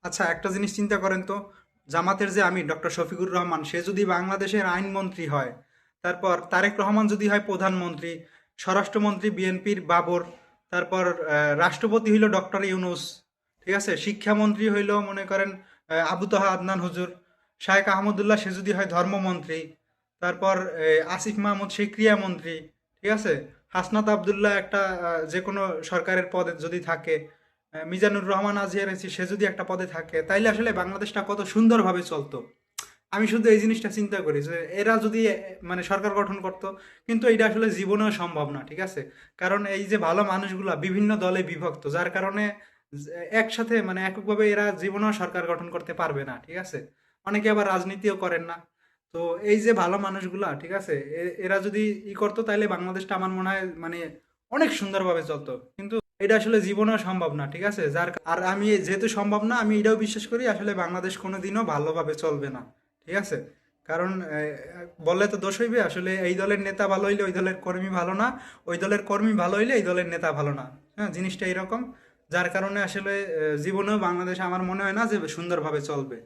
আচ্ছা, একটা জিনিস চিন্তা করেন তো, জামাতের যে আমির ডক্টর শফিকুর রহমান সে যদি বাংলাদেশের আইনমন্ত্রী হয়, তারপর তারেক রহমান যদি হয় প্রধানমন্ত্রী, স্বরাষ্ট্রমন্ত্রী বিএনপির বাবর, তারপর রাষ্ট্রপতি হইল ডক্টর ইউনূস, ঠিক আছে, শিক্ষামন্ত্রী হইল মনে করেন আবু তাহা আদনান হুজুর, শায়েখ আহমদুল্লাহ সে যদি হয় ধর্মমন্ত্রী, তারপর আসিফ মাহমুদ সে ক্রীড়ামন্ত্রী, ঠিক আছে, হাসনাত আবদুল্লাহ একটা যে কোনো সরকারের পদে যদি থাকে, মিজানুর রহমান আজিয়ার সে যদি একটা পদে থাকে, তাইলে আসলে বাংলাদেশটা কত সুন্দরভাবে চলতো। আমি শুধু এই জিনিসটা চিন্তা করি যে এরা যদি মানে সরকার গঠন করতো, কিন্তু এটা আসলে জীবনেও সম্ভব না, ঠিক আছে। কারণ এই যে ভালো মানুষগুলা বিভিন্ন দলে বিভক্ত, যার কারণে একসাথে মানে এককভাবে এরা জীবনেও সরকার গঠন করতে পারবে না, ঠিক আছে। অনেকে আবার রাজনীতিও করেন না। তো এই যে ভালো মানুষগুলা, ঠিক আছে, এরা যদি করতো তাইলে বাংলাদেশটা আমার মনে হয় মানে অনেক সুন্দরভাবে চলতো, কিন্তু এটা আসলে জীবনেও সম্ভব না, ঠিক আছে। আর আমি যেহেতু সম্ভব না, আমি এটাও বিশ্বাস করি আসলে বাংলাদেশ কোনোদিনও ভালোভাবে চলবে না, ঠিক আছে। কারণ বললে তো দোষ হইবে, আসলে এই দলের নেতা ভালো হইলে ওই দলের কর্মী ভালো না, ওই দলের কর্মী ভালো হইলে এই দলের নেতা ভালো না। হ্যাঁ, জিনিসটা এরকম। যার কারণে আসলে জীবনেও বাংলাদেশ আমার মনে হয় না যে সুন্দরভাবে চলবে।